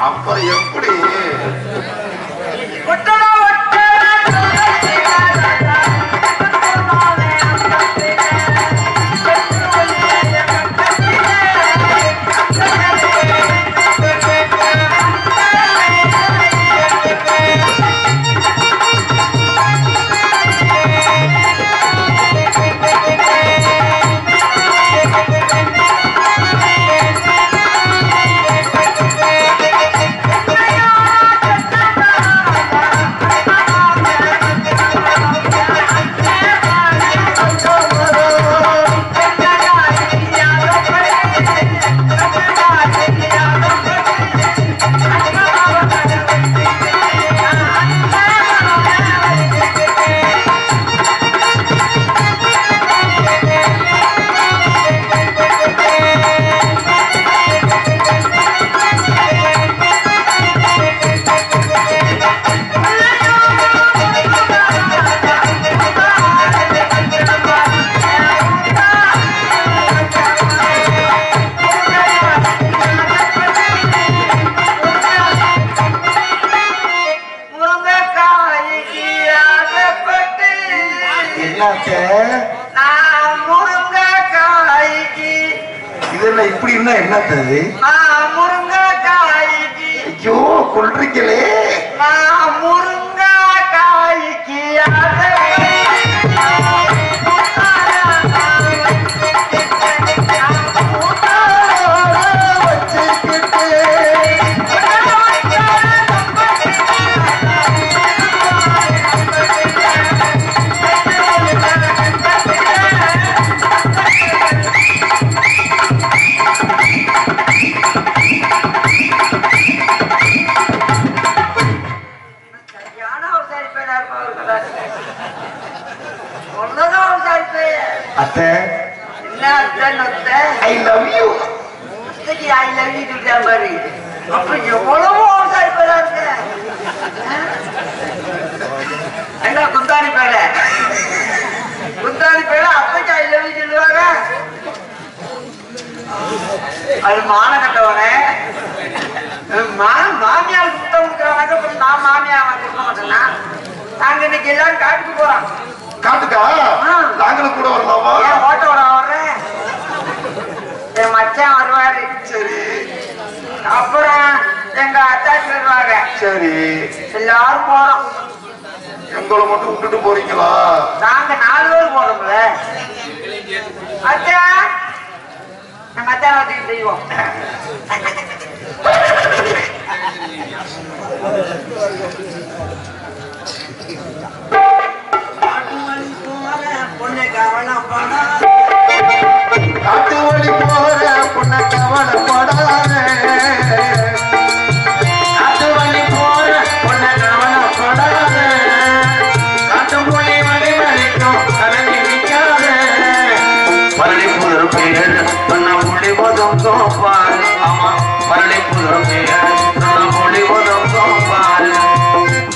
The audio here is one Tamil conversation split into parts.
அப்புறம் எப்படி இப்படி இருந்தா என்னது முருங்கைக்காய்க்கு ஐயோ கொல்றீங்களே முருங்கைக்காய்க்கு I love you. I love you to somebody. Apa je? Kalau mau saya berada. Anda kuntari pada. Kuntari pada apa je I love you tu luar? Al mana kata orang? Mami al kutam kerana apa pun nama mami awak tu mana? Angin ni gelar kat tu orang. காட்டுக்கா நாங்களும் கூட வரலாமா? ஏன் ஓட்ட வர வர்றேன் என் மச்சான் வருவாரு. சரி. அப்புறம் எங்க அத்தாச்சி வருவாங்க. சரி. எல்லாரும் போறோம். எங்களை மட்டும் விட்டுட்டு போறீங்களா? நாங்க 4 பேர் போறோம்ல. அச்சா நம்ம அத்தா வச்சுட்டு செய்வோம். காட்டு வழி போற பொண்ணை கவலைப்படாத காட்டு வழி போற பொண்ணை கவலைப்படாத காட்டு மொழி வழி வலிக்கும் கலங்கி நிற்காத பரளி புதர் பெயர் சொன்ன மொழி போதும் கோப்பார். ஆமா பரளி புதர் பெயர் சொன்ன மொழி போதும் கோப்பார்.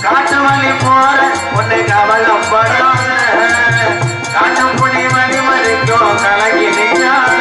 காட்டு வழி போற பொண்ணை கவலைப்படாத காட்டு மொழி வழி வலிக்கும் கலங்கி நிற்காத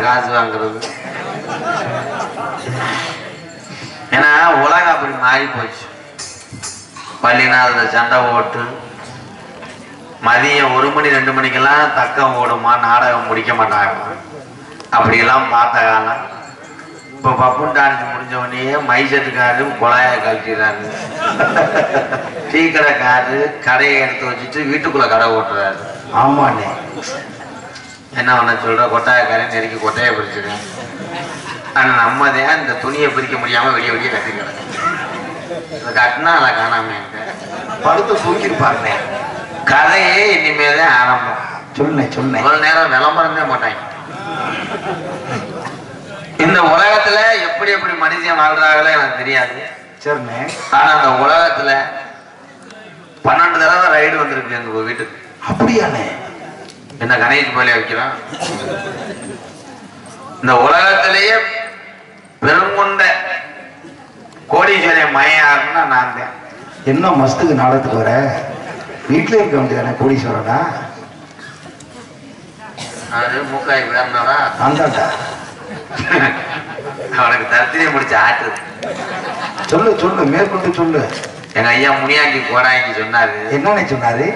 காசு வாங்குறது ஏன்னா உலகம் அப்படி மாறி போச்சு. பள்ளினால சண்டை ஓட்டு மதியம் 1 மணி 2 மணிக்கெல்லாம் தக்கம் ஓடுமா, நாடகம் முடிக்க மாட்டாங்க. அப்படியெல்லாம் பார்த்த காலம் இப்ப பப்புன் டான்ஸ் முடிஞ்ச உடனே மைசெட்டுக்காரு குழாய கழட்டிடுறாரு. டீ கடைக்காரு கடையை எடுத்து வச்சுட்டு வீட்டுக்குள்ள கடை ஓட்டுறாரு. ஆமாண்ணே. என்ன பண்ண சொல்ற? கொட்டாயக்காரன் நெருக்கி கொட்டையை பிரிச்சிருக்கேன். ஆனா நம்மதான் இந்த துணியை பிரிக்க முடியாம வெளியே வெளியே கட்டி கிடக்கு. கட்டினா அதை காணாம படுத்து தூக்கிருப்பாருண்ணே. கதையே இனிமேதான் ஆரம்பம். சொல்லுண்ணே சொல்லுண்ணே. இவ்வளவு நேரம் விளம்பரமே மாட்டாங்க. இந்த உலகத்துல எப்படி எப்படி மனுஷன் வாழ்றாங்களோ எனக்கு தெரியாது. சரிண்ணே. ஆனா அந்த உலகத்துல 12 தடவை ரைடு வந்திருக்கு எங்க வீட்டுக்கு. அப்படியாண்ணே? என்ன கணேஷ் போலியா வைக்கிறான்? இந்த உலகத்திலேயே பெருங்கொண்ட கோடீஸ்வரன் மயாருன்னா நான் தான். என்ன மஸ்துக்கு நாடகத்துக்கு வர? வீட்டுல இருக்க வேண்டியதானே கோடீஸ்வரனா? அது மூக்காய் வேறனாடா அந்தாண்டா. அவனுக்கு தரித்திரியை முடிச்சு ஆட்டுது. சொல்லு சொல்லு, மேற்கொண்டு சொல்லு. எங்க ஐயா முனியாண்டி கோடாங்கி சொன்னாரு. என்னன்னு சொன்னாரு?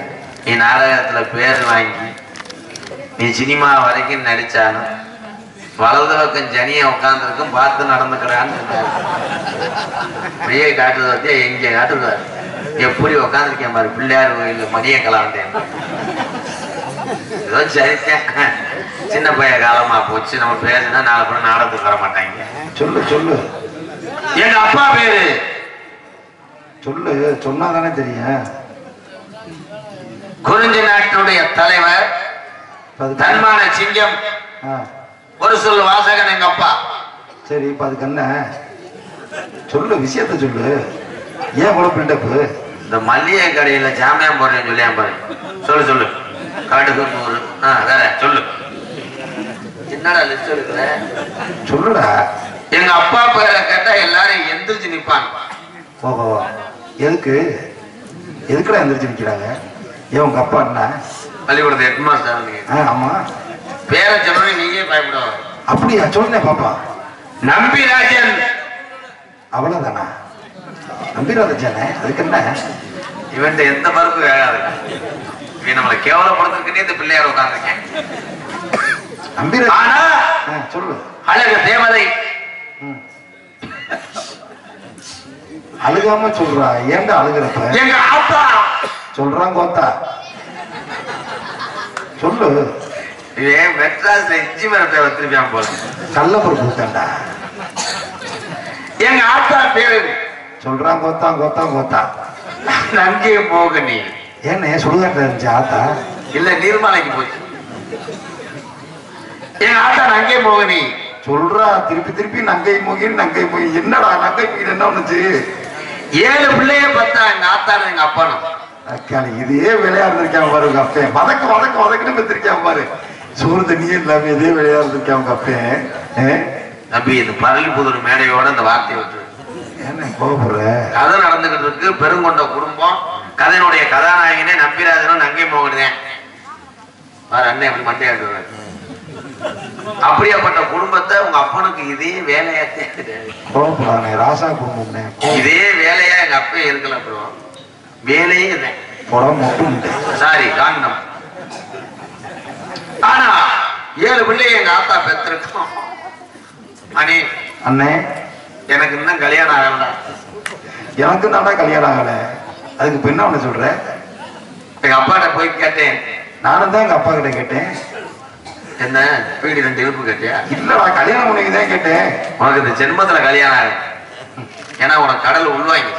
நீ நாடகத்துல பேர் வாங்கி நீ சினிமா வரைக்கும் நடிச்சாலும் வலது பக்கம் ஜனிய உட்காந்துருக்கும் பார்த்து நடந்துக்கிறான்னு சொன்னாரு. வெளியே காட்டுறது வந்து எங்க காட்டுறாரு. எப்படி உட்காந்துருக்கேன் பாரு பிள்ளையார் கோயில் மணிய கலாண்டேன். ஏதோ சரித்தேன். சின்ன பைய காலமா போச்சு. நம்ம பேசுனா 4 பேரும் நாடகத்துக்கு வர மாட்டாங்க. சொல்லு சொல்லு. எங்க அப்பா பேரு சொல்லு, சொன்னாதானே தெரியும். குறிஞ்சி நாட்டினுடைய தலைவர் தன்மான சிங்கம். ஒரு சொல் வாசகன் எங்க அப்பா. சரி, இப்ப அதுக்கு என்ன சொல்லு, விஷயத்த சொல்லு. ஏன் கூட பில்டப்பு? இந்த மல்லிகை கடையில ஜாமியம் போடுறேன்னு சொல்லியா பாரு. சொல்லு சொல்லு. காட்டுக்கு 100. வேற சொல்லு. என்னடா லிஸ்ட் எடுக்கிற? சொல்லுடா. எங்க அப்பா பேரை கேட்டா எல்லாரும் எந்திரிச்சு நிப்பாங்க. ஓஹோ, எதுக்கு எதுக்குடா எந்திரிச்சு நிக்கிறாங்க? ஏன் உங்க அப்பா என்ன பள்ளிக்கூடத்து ஹெட் மாஸ்டர்? ஆமா. பேரை சொன்னே நீங்க பயப்படுவாங்க. அப்படியா? சொல்லுனே பாப்பா. நம்பிராஜன். அவ்வளவுதானா? நம்பிராஜானே? அதுக்கு என்ன? இவன் எந்த மறுப்பு வேகாது. இவன் நம்மளை கேவலப்படுத்துறதுக்குன்னே இந்த பிள்ளையார் உட்காந்துருக்கேன். நம்பிராஜ். சொல்லு. அழகு தேவதை. அழுகாம சொல்றா. ஏன்டா அழுகிறப்ப? எங்க ஆத்தா சொல்றான் கோத்தா. சொல்லு. இதே மெட்ராஸ்ல இஞ்சி மரத்தை வச்சிருப்பான் போல. கள்ளப்பொருள் கொடுத்தாண்டா. எங்க ஆத்தா பேரு சொல்றான் கோத்தா கோத்தா கோத்தா. நங்கே மோகினி. ஏன்னு சுடுகாட்ட இருந்துச்சு ஆத்தா? இல்ல நீர்மலைக்கு போச்சு. எங்க ஆத்தா நங்கே மோகினி. சொல்றா திருப்பி திருப்பி நங்கை மோகினி நங்கை மோகி. என்னடா நங்கை மோகினி என்ன ஒண்ணுச்சு? 7 பிள்ளைய பார்த்தா எங்க ஆத்தாரு எங்க அப்பனும். இதே விளையா இருந்திருக்கான் பாரு உங்க அப்பேன். வதக்கு வதக்கு வதக்குன்னு பத்திருக்கான் பாரு. சோறு தண்ணியே இல்லாம இதே விளையா இருந்திருக்கான் உங்க அப்பேன். நம்பி இந்த பரளிப்புதூர் மேடையோட இந்த வார்த்தையை விட்டு என்ன கோபுற கதை நடந்துகிட்டு இருக்கு. பெருங்கொண்ட குடும்பம். கதையினுடைய கதாநாயகனே நம்பிராஜனும் நங்கை மோகனேன். வேற அண்ணன் எப்படி மண்டையாடுறாரு. அப்படியாப்பட்ட குடும்பத்தை உங்க அப்பனுக்கு இதே வேலையா கோபுறானே. ராசா குடும்பம் இதே வேலையா எங்க அப்பா இருக்கல. அப்புறம் வேலையே இல்லை. சாரி காண்டம். ஆனா 7 பிள்ளைய எங்க ஆத்தா பெற்றிருக்கோம். அண்ணே அண்ணே எனக்கு இன்னும் கல்யாணம் ஆகல. எனக்கு தாண்டா கல்யாணம் ஆகல. அதுக்கு இப்ப என்ன ஒண்ணு சொல்ற? எங்க அப்பாட்ட போய் கேட்டேன். நானும் தான் எங்க அப்பா கிட்ட கேட்டேன். என்ன வீடு 2 இழுப்பு கேட்டியா? இல்லடா, கல்யாணம் பண்ணிதான் கேட்டேன். உனக்கு இந்த ஜென்மத்துல கல்யாணம் ஆகும். ஏன்னா உனக்கு கடல் உள்வாங்கி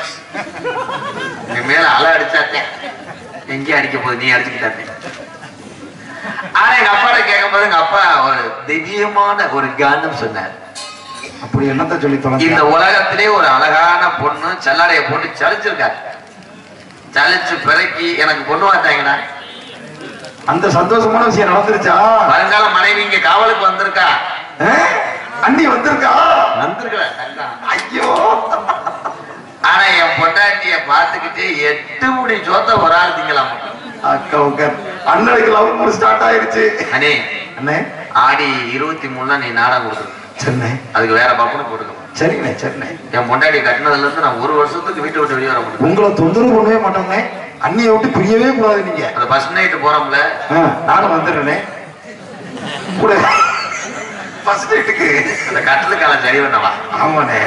நீ மேல அலை அடிச்சாத்தேன். எங்கேயும் அடிக்க போகுது, நீ அடிச்சுக்கிட்டாத்தேன். ஆனா எங்க அப்பாட்ட கேட்கும் போது எங்க அப்பா ஒரு திவ்யமான ஒரு கானம் சொன்னார். அப்படி என்னத்த சொல்லி தொலைஞ்சா? இந்த உலகத்திலே ஒரு அழகான பொண்ணு சல்லடைய போட்டு சலிச்சிருக்காரு. சலிச்சு பிறக்கி எனக்கு பொண்ணு பார்த்தாங்கடா. அந்த சந்தோஷமான விஷயம் நடந்துருச்சா? வருங்கால மனைவி இங்க காவலுக்கு வந்திருக்கா. அண்ணி வந்திருக்கா? வந்திருக்கா? ஐயோ. ஆனா என் பொண்டாட்டிய பாத்துக்கிட்டு 8 முடி சோத்த ஒரு ஆள் திங்கலாம். அக்கா உட்கார். அண்ணனுக்கு லவ் மூடு ஸ்டார்ட் ஆயிருச்சு. அண்ணே அண்ணே ஆடி 23 நீ நாடகம் கொடுத்துரு. சரிண்ணே. அதுக்கு வேற பப்புனு போட்டுக்கோ. சரிண்ணே சரிண்ணே. என் பொண்டாட்டி கட்டினதுல இருந்து நான் 1 வருஷத்துக்கு வீட்டை விட்டு வெளியே வர முடியும். உங்களை தொந்தரவு பண்ணவே மாட்டோங்க. அண்ணியை விட்டு பிரியவே கூடாது. நீங்க அந்த ஃபர்ஸ்ட் நைட் போறோம்ல, நானும் வந்துடுறேனே கூட. ஃபர்ஸ்ட் நைட்டுக்கு அந்த கட்டளை காலம் சரி பண்ணவா? ஆமாண்ணே.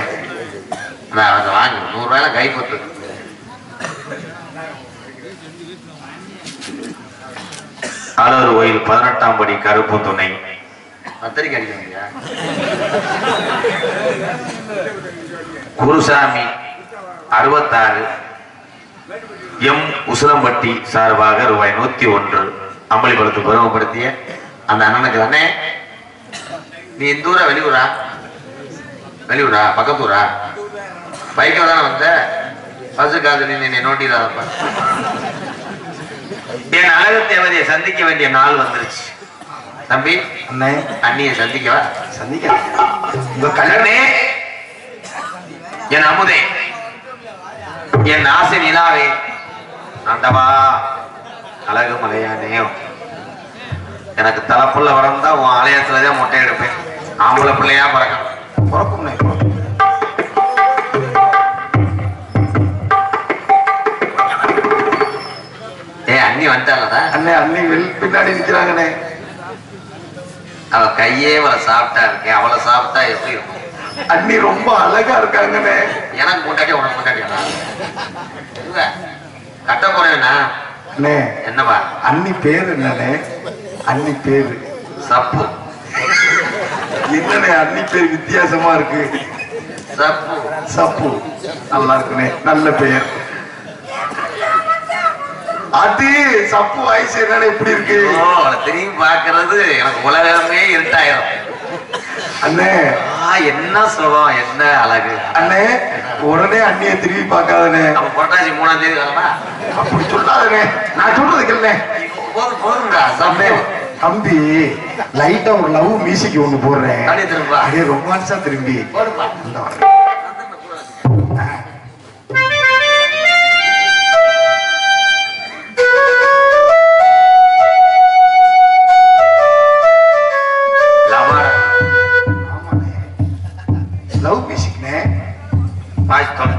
நான் வாங்க 100 ரூபாயில கை கொத்து. ஆலூர் கோயில் 18ஆம் படி கருப்பு துணை பத்திரிக்கை அடிக்கிறீங்க. குருசாமி 66 எம் உசிலம்பட்டி சார்பாக ரூபாய் 101 அம்பளிபலத்தை பெருமைப்படுத்திய அந்த அண்ணனுக்கு தானே. நீ இந்த ஊரா வெளியூரா? வெளியூரா பக்கத்தூரா? பைக்கில் தானே வந்த? பஸ்ஸு காது நீ நோட்டிடாதப்ப. என் அழகு தேவதையை சந்திக்க வேண்டிய நாள் வந்துருச்சு தம்பி. அண்ணே அண்ணியை சந்திக்கவா? சந்திக்கிறேன். உங்க கல்யாணே என் அமுதே என் ஆசை நிலாவே ஆண்டவா அழகு மலையானே, எனக்கு தலைப்புள்ள வரந்தா உன் ஆலயத்துலதான் மொட்டை எடுப்பேன். ஆம்பளை பிள்ளையா பறக்கணும். பிறக்கும் அண்ணி வந்துட்டாங்கடா. அண்ணே அண்ணி பின்னாடி நிக்கிறாங்கண்ணே. அவ கையே அவளை சாப்பிட்டா இருக்கேன். அவளை சாப்பிட்டா எப்படி இருக்கும்? அண்ணி ரொம்ப அழகா இருக்காங்கண்ணே. எனக்கு முன்னாடி உனக்கு முன்னாடியா கட்ட போறேன்னா அண்ணே என்னவா? அண்ணி பேரு என்னண்ணே? அண்ணி பேரு சப்பு. என்னண்ணே அண்ணி பேர் வித்தியாசமா இருக்கு. சப்பு. சப்பு நல்லா இருக்குண்ணே, நல்ல பெயர். அது சப்பு வயசு என்னன்னு எப்படி இருக்கு? திரும்பி பாக்குறது எனக்கு உலகமே இருட்டாயிரும். அண்ணே என்ன சுகம், என்ன அழகு. அண்ணே உடனே அண்ணிய திரும்பி பார்க்காதனே. நம்ம புரட்டாசி 3ஆம் தேதி வரமா? அப்படி சொல்லாதனே, நான் சொல்றதுக்கு இல்ல. போதும்டா சப்பு. தம்பி லைட்டா ஒரு லவ் மியூசிக் ஒண்ணு போடுறேன். திரும்ப அப்படியே ரொமான்ஸா திரும்பி போடுப்பா. லவ் மியூசிக்னே பாய்த்தோம்.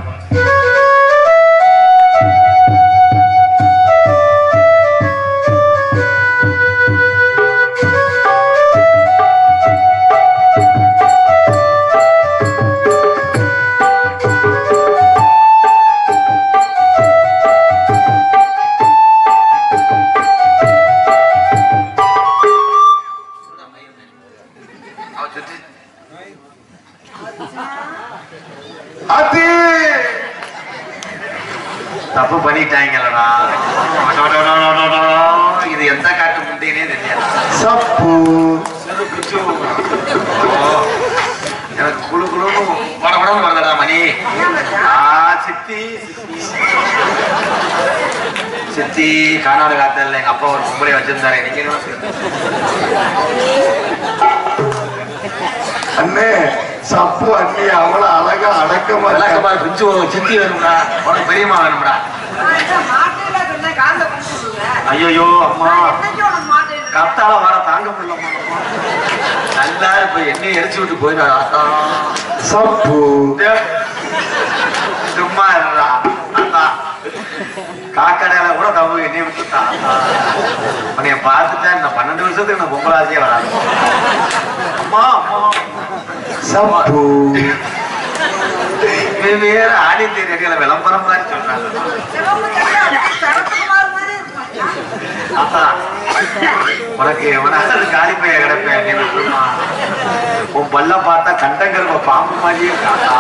அது தப்பு பண்ணிட்டாங்களடா. இது எந்த காட்டு முட்டையினே தெரியாது. சப்பு எனக்கு குழு குழுன்னு படபடம் வருதடா மணி. சித்தி சித்தி காணாடு காத்தல எங்க அப்பா ஒரு பொம்பளை வச்சிருந்தாரு. நீங்க அண்ணே சப்பு அண்ணி அவ்வளவு அழகா அடக்கமா விளக்கமா பிரிச்சு சித்தி வேணும்டா, உனக்கு பெரியம்மா வேணும்டா. ஐயோ அம்மா கத்தால வர தாங்க முடியல. நல்லா இப்ப எண்ணெய் எரிச்சு விட்டு போயிடா. சப்பு சும்மா இருடா. காக்கடையில கூட தம்பு எண்ணெய் விட்டுட்டான். உன்னைய பார்த்துட்டா இந்த 12 வருஷத்துக்கு நான் பொங்கலாசியே வராது. அம்மா அம்மா சப்பு வேற ஆடியோ ரெடியில விளம்பரம் மாதிரி சொல்றாங்க. உனக்கு எவனாவது காலி பைய கிடப்பேன். உன் பல்ல பார்த்தா கண்டங்கருவ பாம்பு மாதிரியே காட்டா.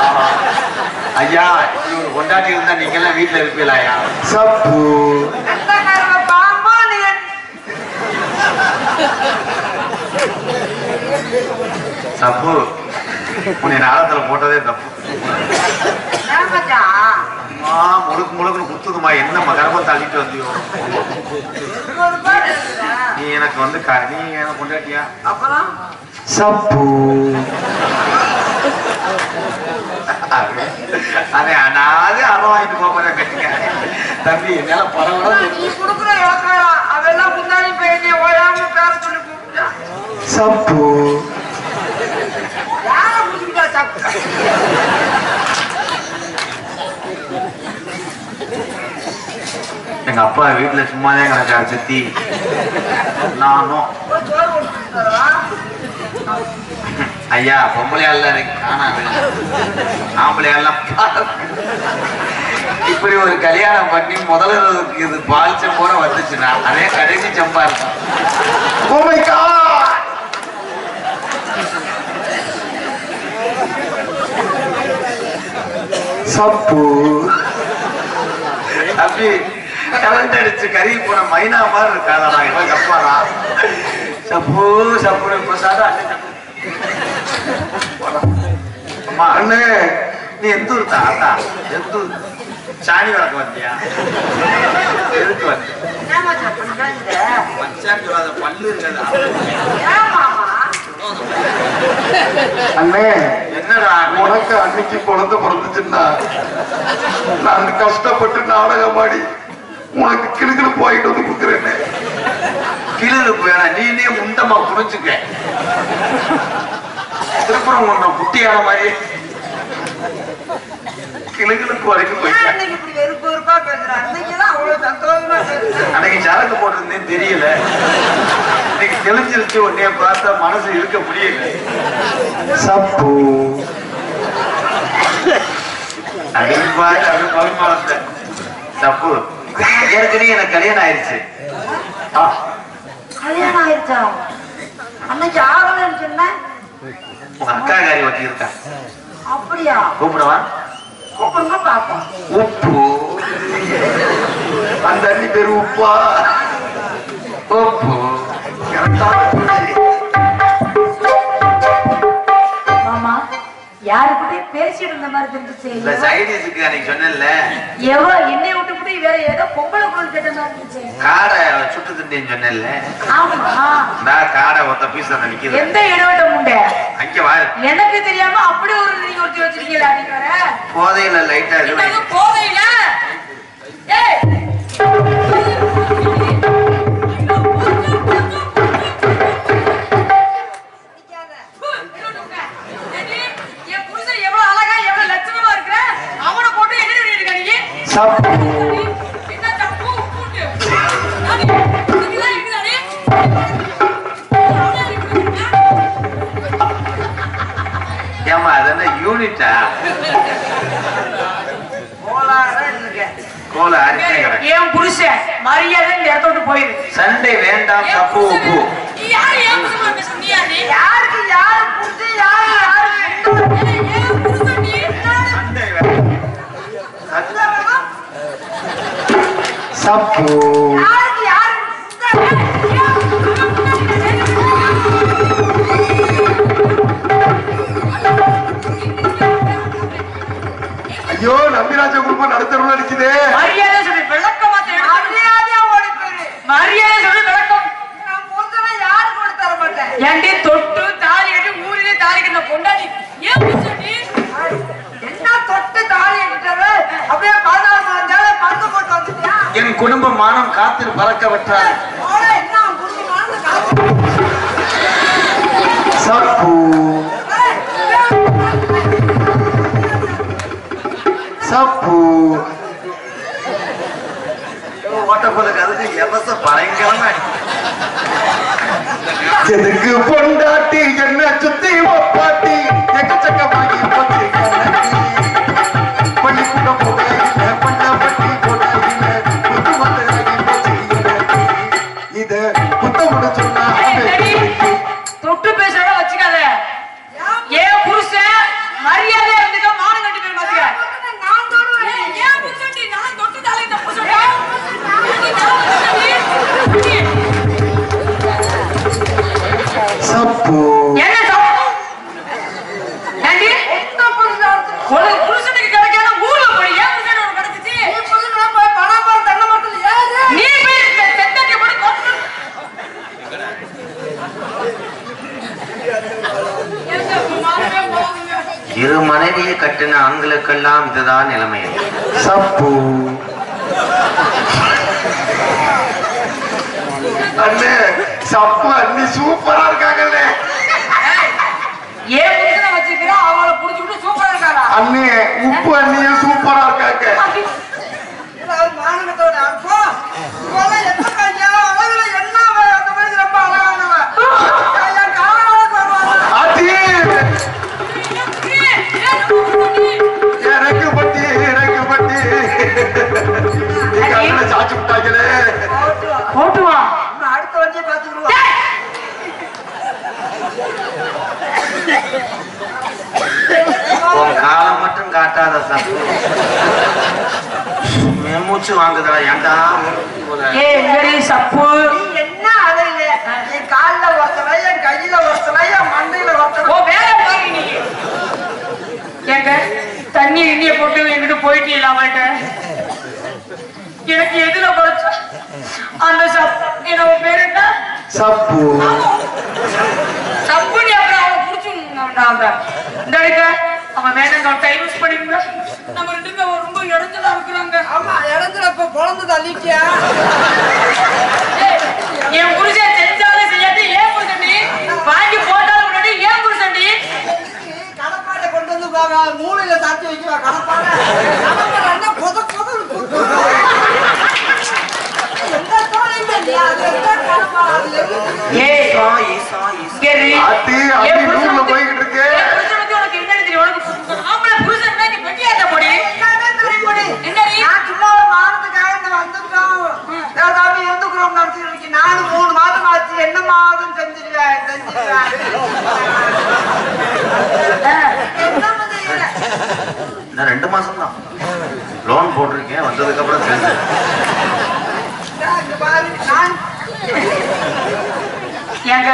ஐயா ஒரு கொண்டாட்டி இருந்தா நீங்க எல்லாம் வீட்டுல இருப்பீங்களா? சப்பு சப்பு உன்னை நாளத்துல போட்டதே தப்பு. முழுக்கு முழுக்குன்னு குத்துதுமா. என்ன கர்ப்பம் தள்ளிட்டு வந்தியோ நீ? எனக்கு வந்து நீ எனக்கு கொண்டாட்டியா? அப்புறம் சப்பு அதே அனாது அவன் வாங்கிட்டு போறேன். கட்டிக்க தம்பி என்னால பரவாயில்ல. அதெல்லாம் முன்னாடி போய் ஓயாம பேர சொல்லி கூப்பிட்டா சப்பு எங்க அப்பா வீட்டுல சும்மாதான் கிடக்காரு சித்தி. நானும் ஐயா பொம்பளையால காணாது, ஆம்பளையெல்லாம் இப்படி ஒரு கல்யாணம் பண்ணி முதல்ல இது பால் செம்போட வந்துச்சுன்னா அதே கடைசி செம்பா இருக்கும். Oh my God! சப்பு அப்படி கரண்ட் அடிச்சு கறி போன மைனா மாதிரி இருக்காதா இவன் கப்பாடா. சப்பு சப்பு பிரசாதம் அம்மா அண்ணே நீ எந்த ஊர் தாத்தா? எந்த ஊர்? சாணி வளர்க்க வந்தியா? எதுக்கு வந்து மச்சான் சொல்லாத பல்லு இருக்கதா? அண்ணே என்னடா உனக்கு அன்னைக்கு குழந்தை பிறந்துச்சுன்னா நான் கஷ்டப்பட்டு நாடகம் ஆடி உனக்கு கிடுக்கிடு போயிட்டு வந்து கொடுக்குறேன்னு. கிளுக்கு வேணாம், நீனே முண்டமா புரிஞ்சுக்க. திருப்புறம் ஒன்றும் குட்டியான மாதிரி கிளுகளுக்கு வரைக்கும் போயிட்டேன். அன்னைக்கு சரக்கு போட்டிருந்தேன் தெரியல, இன்னைக்கு தெளிஞ்சிருச்சு. உன்னைய பார்த்தா மனசு இருக்க முடியல. சப்பு அடிப்பாய் அப்படி பகுமானத்தை தப்பு. ஏற்கனவே எனக்கு கல்யாணம் ஆயிடுச்சு. கல்யாணம் ஆயிடுச்சா? அன்னைக்கு ஆகலன்னு சொன்ன உங்க அக்கா காரி ஒட்டி இருக்கா. அப்படியா? கூப்பிடுவா கூப்பிடுங்க பாப்போம். உப்பு அந்த அண்ணி பேரு உப்பா. உப்பு மாமா யாருக்கிட்டே பேசிட்டு இருந்த மாதிரி இருந்துச்சு. இந்த சைடிஸுக்கு அன்னைக்கு சொன்னேன்ல, எவோ என்னை விட்டு வேற ஏதோ பொம்பளை குரல் கேட்ட மாதிரி இருந்துச்சு. காடை சுட்டு திண்டேன்னு சொன்னேன்ல, ஆமா நான் காடை ஒத்த பீஸ் அந்த நிக்குது. எந்த இடவட்ட முண்டை அங்க வாரு. எனக்கு தெரியாம அப்படி ஒரு நீங்க ஒருத்தி வச்சிருக்கீங்களா? நீங்க வர போதையில லைட்டா போதையில ஏமா அது என்ன யூனிட்டா? கோல அரிசி கிடக்கு. ஏன் புருஷன் மரியாதை இந்த இடத்த விட்டு போயிரு. சண்டை வேண்டாம். தப்பு உப்பு யாருக்கு யாரு புருஷன் யாரு சண்டை வேண்டாம். சப்பு யாருக்கு யாரு ஐயோ நம்பிராஜ குடும்பம் நடுத்தருள் அடிக்குதே. மரியாதை சொல்லி விளக்கமா மரியாதையா ஓடி போயிரு. மரியாதை சொல்லி விளக்கம். நான் பொறுத்தவரை யாருக்கு கூட தர மாட்டேன். ஏண்டி தொட்டு தாலி கட்டி ஊரிலே தாலி கட்டின பொண்டாடி ஏன் புருஷன் என்ன தொட்டு தாலி கட்டிட்டவே அப்படியே 14 மாதம் பறந்து போட்டு வந்துட்டியா? என் குடும்ப மானம் காத்தில் பறக்க விட்டார். என்ன குடும்பமான காசு சப்பு சப்பு ஓட்டப்போலுக்கு அதுக்கு எவச பயங்கரமா எதுக்கு பொண்டாட்டி என்ன சுத்தி ஒப்பாட்டி எக்கச்சக்கமாகி போச்சு பள்ளிக்கூடம் போகையில பண்ணப்பட்டி போகையில புது மத்தராகி போச்சு இத புத்தமுட சொன்னா தொட்டு பேசுறத வச்சுக்காத. ஏன் புருஷன் மரியாதை இருந்துக்க மானம் கட்டி போய் பாத்துக்க. நான் தொடுவேன். ஏன் புருஷன்டி நான் தொட்டு தாலி இந்த புருஷன் சப்பு என்ன தப்பு? ஏண்டி ஒத்த புருஷன் ஒரு புருஷனுக்கு கிடைக்காத ஊர்ல போய் ஏன் புருஷன் ஒரு கிடைச்சிச்சு? நீ புருஷன் போய் பணம் போய் தண்ண மரத்துல ஏறு. நீ போய் செத்தடி போய் கொட்டு. இரு மனைவியை கட்டின ஆண்களுக்கெல்லாம் இதுதான் நிலைமை. சப்பு அண்ணே சப்பு அண்ணி சூப்பரா இருக்காங்கல்ல. ஏன் புருஷனை வச்சிருக்கிற அவங்கள புடிச்சுட்டு சூப்பரா இருக்காடா. அண்ணே உப்பு அண்ணியும் சூப்பரா இருக்காங்க. மானத்தோட அர்த்தம் இவெல்லாம் என்ன கையா அழகுல என்ன அந்த மாதிரி ரொம்ப அழகானவன் காலவளக்கு வருவாங்க. அடி போட்டு வா. அடுத்த வண்டியை பார்த்துக்கிடுவோம். காலம் மட்டும் காட்டாத தப்பு மூச்சு வாங்குதா ஏன்டா சப்பு என்ன அது இல்ல என் கால்ல ஒருத்தல என் கையில ஒருத்தல என் மண்டையில ஒருத்தல எங்க தண்ணி எண்ணிய போட்டு எங்கிட்ட போயிட்டு இல்லாமட்ட எனக்கு எதுல குறைச்ச அந்த சப்பு என்னோட பேர் என்ன சப்பு சப்புனி அப்புறம் அவன் புடிச்சு இந்த அவன் வேண்டாம் டைம் யூஸ் பண்ணிருந்தா நம்ம ரெண்டு பேரும் ரொம்ப இடத்துல இருக்கிறாங்க. ஆமா இடத்துல இப்ப குழந்தை தள்ளிட்டியா என் புருஷன் செஞ்சாலும் செய்யாட்டி ஏன் புருஷன்டி வாங்கி போட்டாலும் முன்னாடி ஏன் புருஷன்டி கடப்பாடை கொண்டு வந்து பாவா மூளையில சாத்தி வைக்குவா கடப்பாடை என்ன புத புத போய்கிட்டு இருக்கு. நானும் 3 மாதம் ஆச்சு என்ன மாதம் செஞ்சிருவேன் நான் 2 மாசம் தான் லோன் போட்டிருக்கேன் வந்ததுக்கு அப்புறம் செஞ்சேன். ஏங்க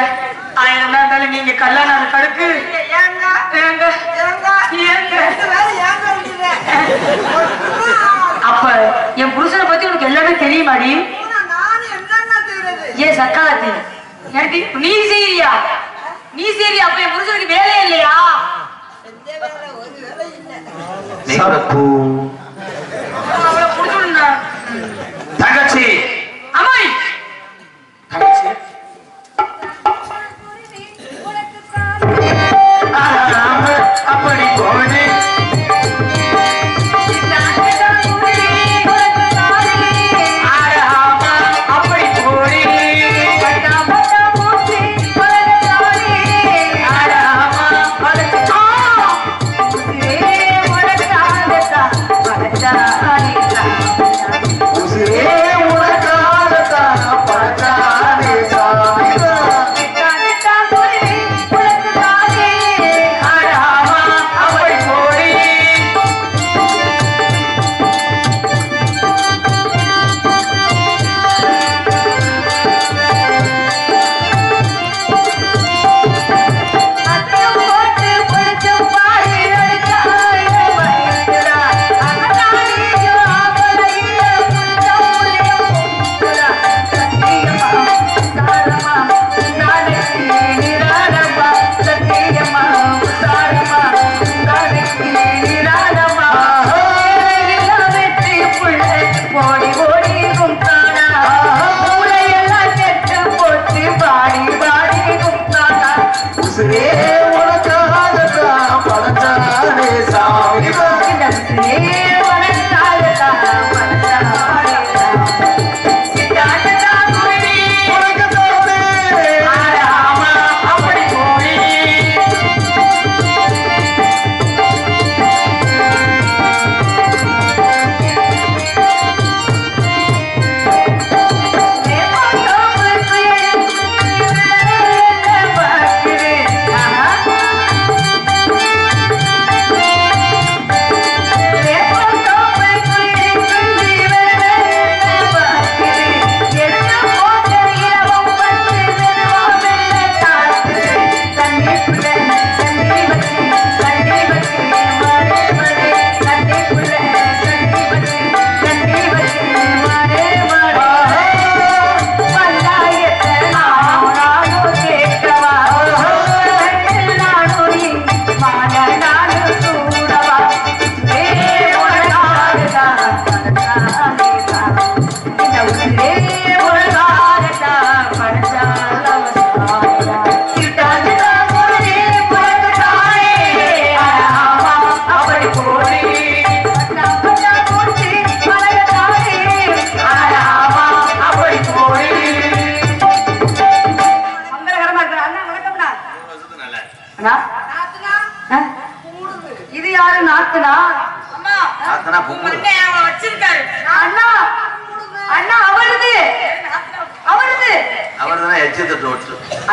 1000 இருந்தாலும் நீங்க கல்யாணம் கடுக்கு ஏங்க ஏங்க ஏங்க ஏங்க ஏங்க அப்ப என் புருஷனை பத்தி உனக்கு எல்லாமே தெரியுமாடி? நானும் என்னென்ன செய்யறது ஏன் சக்காலத்தி எனக்கு நீ செய்யறியா அப்ப என் புருஷனுக்கு வேலையே இல்லையா? ஒரு வேலை இல்லை சப்பு அவளை புடிச்சுடா தங்கச்சி அம்மாய் தங்கச்சி அப்படி போனே உசிரே உனக்கு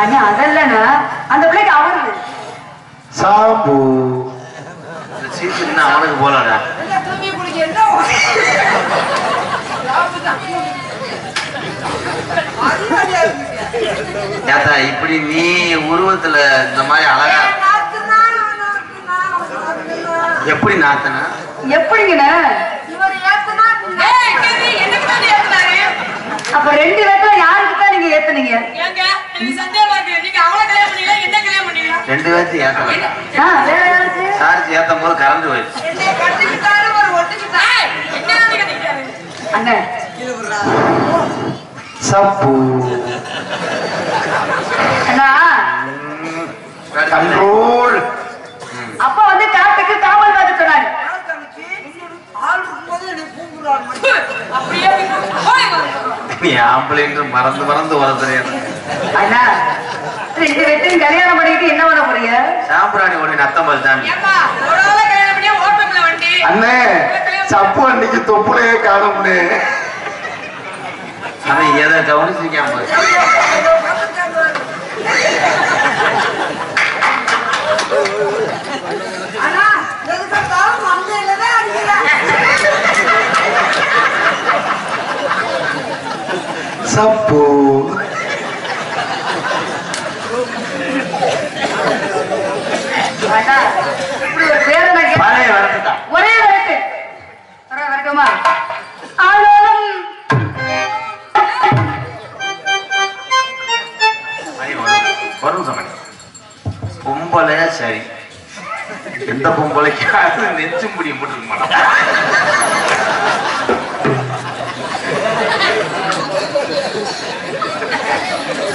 அண்ணா அதல்லண்ணா அந்த பிள்ளைக்கு அவரு சாம்பு சீட்டு அவனுக்கு போலடா. ஏத்தா இப்படி நீ உருவத்துல இந்த மாதிரி அழகா எப்படி நாத்தனா எப்படிங்கண்ணா அப்ப 2 பேர்ல யாருக்கு தான் நீங்க ஏத்துனீங்க? 2 பேர்த்து ஏத்தல. வேற யாருக்கு? சார்ஜ் ஏத்தும் போது கறந்து போயிடுச்சு. அண்ணா சப்பு அண்ணா கண்ட்ரோல். அப்ப வந்து காட்டுக்கு காவல் பார்த்து சொன்னாங்க. நீ ஆம்பளை என்று மறந்து மறந்து வரதுறேன். அண்ணா 2 பேர்த்தையும் கல்யாணம் பண்ணிட்டு என்ன பண்ண போறீங்க? சாம்பிராணி ஓடி நத்தம் பார்த்தான். அண்ணே சப்பு அன்னைக்கு தொப்புளையே காணும்னு அவன் எதை கவனிச்சிருக்காம சப்பு அண்ணா இப்படி ஒரு பேரை நான் கேட்டேன். பாலே வரட்டுட்டா. ஒரே வரட்டு வரட்டுமா? ஆனாலும் வரும் சமணி பொம்பளையா சரி எந்த பொம்பளைக்கு நெச்சும் முடியும் போட்டு மாட்டான்.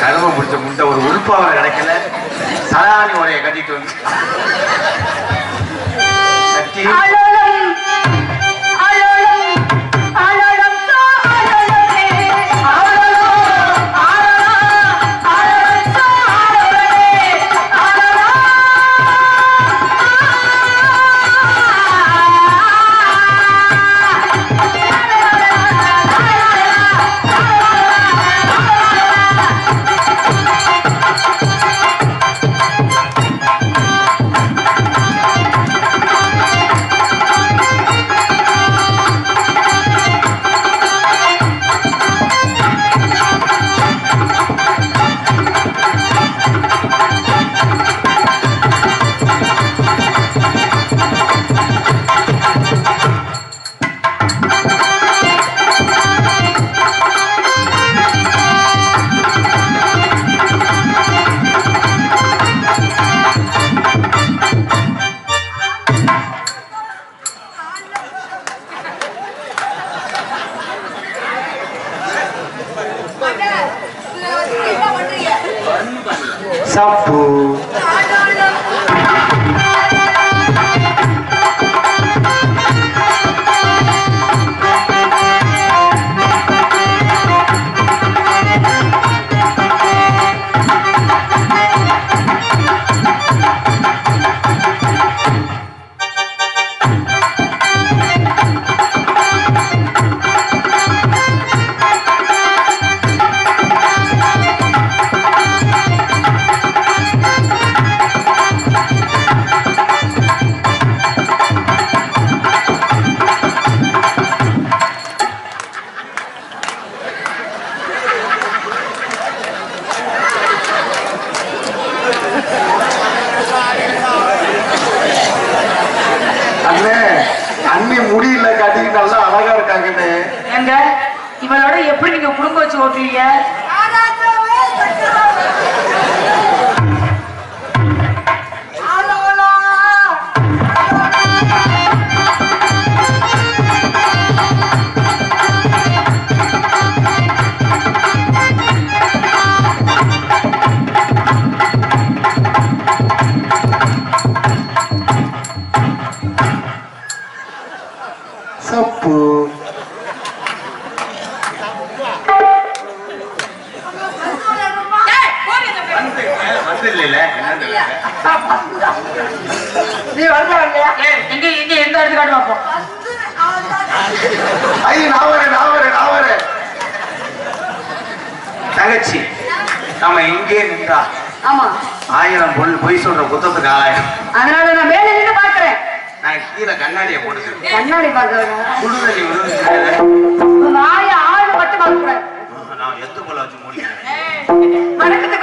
கரும பிடிச்ச முட்டை ஒரு உறுப்பாவை கிடைக்கல சலானி உடைய கட்டிட்டு வந்து சட்டி சப்பு முடியல கட்டிக்கு நல்லா அழகா இருக்காங்கன்னு. எங்க இவளோட எப்படி நீங்க குடும்பம் வச்சு ஓட்டுவீங்க? சப்பு நீ வரல வரலையா? எங்க எங்க எந்த இடத்துக்கு காட்டு பார்ப்போம். ஐய நான் வரேன் தங்கச்சி நம்ம இங்கே நின்றா ஆமா 1000 பொய் சொல்ற குத்தத்துக்கு ஆளாயிரம். அதனால நான் மேல நின்று பாக்குறேன். நான் கீழே கண்ணாடியை போட்டுக்கிறேன். கண்ணாடி பாக்குறேன். சுடுதண்ணி விழுந்து ஆளு மட்டும் பாக்குறேன். நான் எத்து போல வச்சு முடிக்கிறேன். வணக்கத்துக்கு